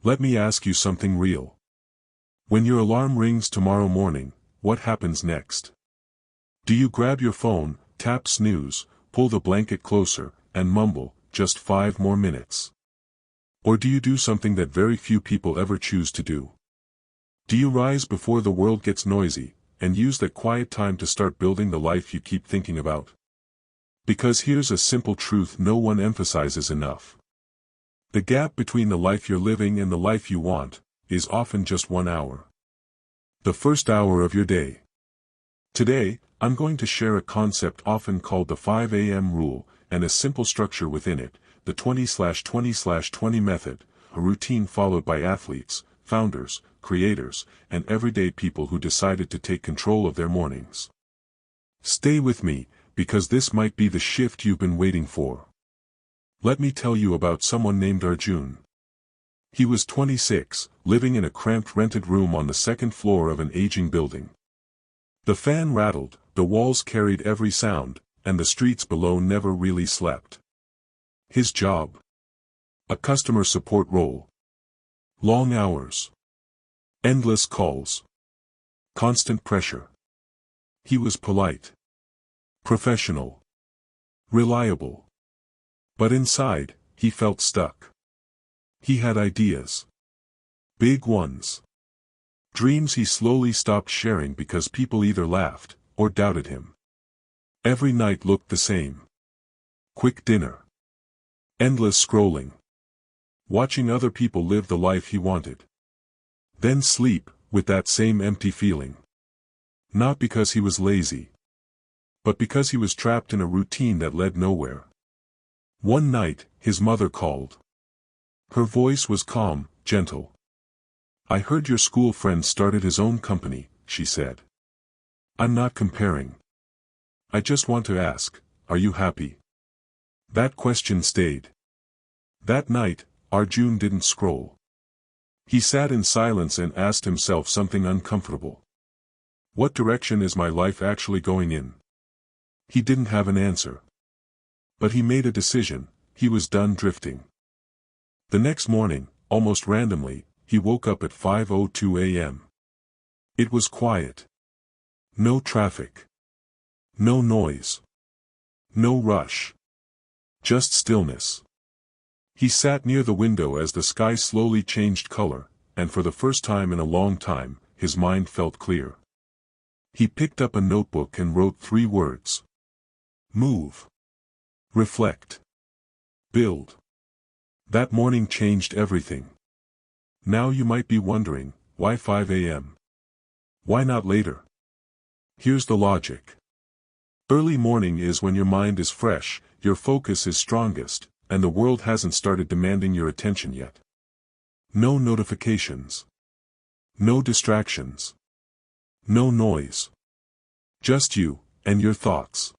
Let me ask you something real. When your alarm rings tomorrow morning, what happens next? Do you grab your phone, tap snooze, pull the blanket closer, and mumble, "Just 5 more minutes"? Or do you do something that very few people ever choose to do? Do you rise before the world gets noisy, and use that quiet time to start building the life you keep thinking about? Because here's a simple truth no one emphasizes enough. The gap between the life you're living and the life you want is often just 1 hour. The first hour of your day. Today, I'm going to share a concept often called the 5 a.m. rule, and a simple structure within it, the 20/20/20 method, a routine followed by athletes, founders, creators, and everyday people who decided to take control of their mornings. Stay with me, because this might be the shift you've been waiting for. Let me tell you about someone named Arjun. He was 26, living in a cramped rented room on the second floor of an aging building. The fan rattled, the walls carried every sound, and the streets below never really slept. His job? A customer support role. Long hours. Endless calls. Constant pressure. He was polite. Professional. Reliable. But inside, he felt stuck. He had ideas. Big ones. Dreams he slowly stopped sharing because people either laughed or doubted him. Every night looked the same. Quick dinner. Endless scrolling. Watching other people live the life he wanted. Then sleep, with that same empty feeling. Not because he was lazy, but because he was trapped in a routine that led nowhere. One night, his mother called. Her voice was calm, gentle. "I heard your school friend started his own company," she said. "I'm not comparing. I just want to ask, are you happy?" That question stayed. That night, Arjun didn't scroll. He sat in silence and asked himself something uncomfortable. What direction is my life actually going in? He didn't have an answer. But he made a decision: he was done drifting. The next morning, almost randomly, he woke up at 5:02 a.m. It was quiet. No traffic. No noise. No rush. Just stillness. He sat near the window as the sky slowly changed color, and for the first time in a long time, his mind felt clear. He picked up a notebook and wrote 3 words. Move. Reflect. Build. That morning changed everything. Now you might be wondering, why 5 a.m.? Why not later? Here's the logic. Early morning is when your mind is fresh, your focus is strongest, and the world hasn't started demanding your attention yet. No notifications. No distractions. No noise. Just you, and your thoughts.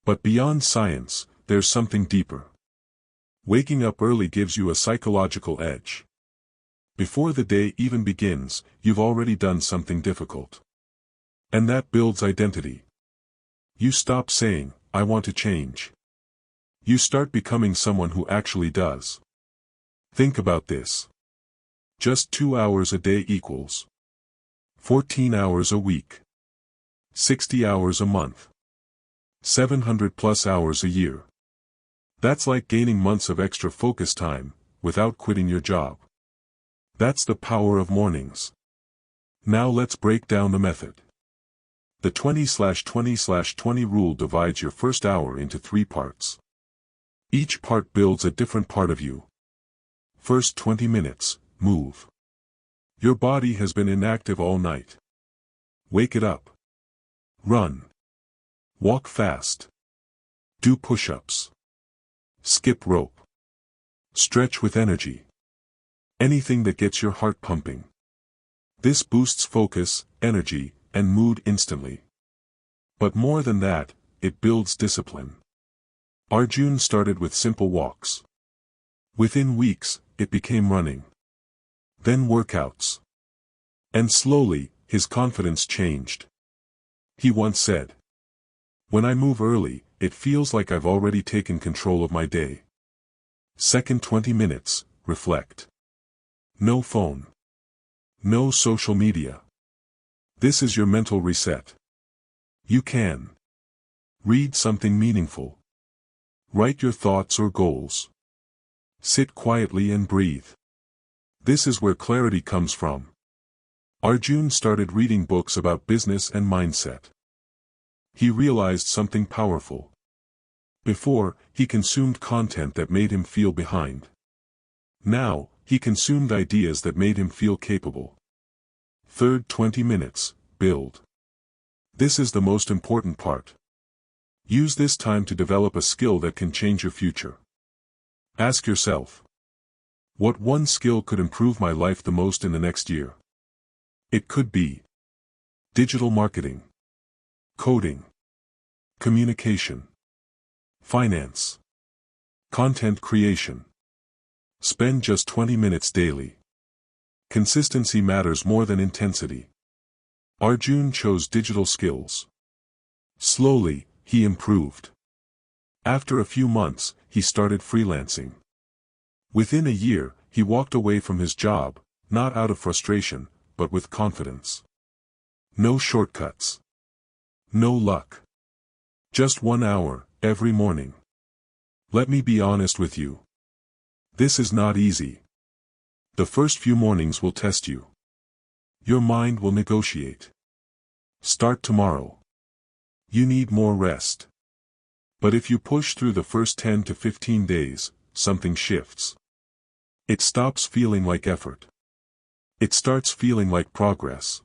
But beyond science, there's something deeper. Waking up early gives you a psychological edge. Before the day even begins, you've already done something difficult. And that builds identity. You stop saying, "I want to change." You start becoming someone who actually does. Think about this. Just 2 hours a day equals 14 hours a week. 60 hours a month. 700 plus hours a year. That's like gaining months of extra focus time, without quitting your job. That's the power of mornings. Now let's break down the method. The 20/20/20 rule divides your first hour into 3 parts. Each part builds a different part of you. First 20 minutes, move. Your body has been inactive all night. Wake it up. Run. Walk fast. Do push-ups. Skip rope. Stretch with energy. Anything that gets your heart pumping. This boosts focus, energy, and mood instantly. But more than that, it builds discipline. Arjun started with simple walks. Within weeks, it became running. Then workouts. And slowly, his confidence changed. He once said, "When I move early, it feels like I've already taken control of my day." Second 20 minutes, reflect. No phone. No social media. This is your mental reset. You can read something meaningful. Write your thoughts or goals. Sit quietly and breathe. This is where clarity comes from. Arjun started reading books about business and mindset. He realized something powerful. Before, he consumed content that made him feel behind. Now, he consumed ideas that made him feel capable. Third 20 minutes, build. This is the most important part. Use this time to develop a skill that can change your future. Ask yourself, what one skill could improve my life the most in the next year? It could be digital marketing, coding, communication, finance, content creation. Spend just 20 minutes daily. Consistency matters more than intensity. Arjun chose digital skills. Slowly, he improved. After a few months, he started freelancing. Within a year, he walked away from his job, not out of frustration, but with confidence. No shortcuts. No luck. Just 1 hour, every morning. Let me be honest with you. This is not easy. The first few mornings will test you. Your mind will negotiate. Start tomorrow. You need more rest. But if you push through the first 10 to 15 days, something shifts. It stops feeling like effort. It starts feeling like progress.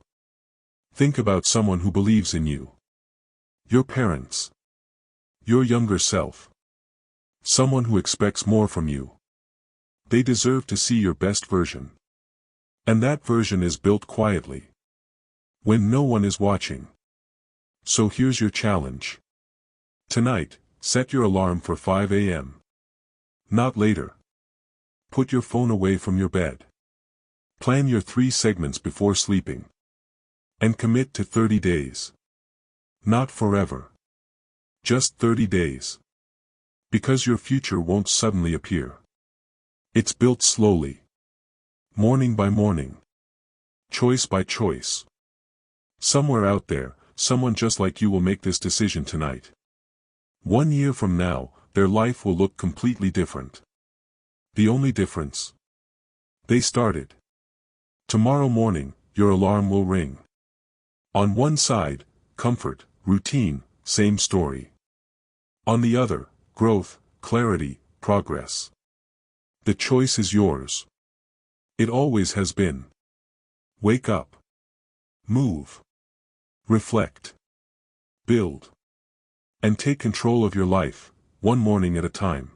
Think about someone who believes in you. Your parents. Your younger self. Someone who expects more from you. They deserve to see your best version. And that version is built quietly. When no one is watching. So here's your challenge. Tonight, set your alarm for 5 a.m. Not later. Put your phone away from your bed. Plan your 3 segments before sleeping. And commit to 30 days. Not forever. Just 30 days. Because your future won't suddenly appear. It's built slowly. Morning by morning. Choice by choice. Somewhere out there, someone just like you will make this decision tonight. 1 year from now, their life will look completely different. The only difference? They started. Tomorrow morning, your alarm will ring. On one side, comfort, routine, same story. On the other, growth, clarity, progress. The choice is yours. It always has been. Wake up. Move. Reflect. Build. And take control of your life, one morning at a time.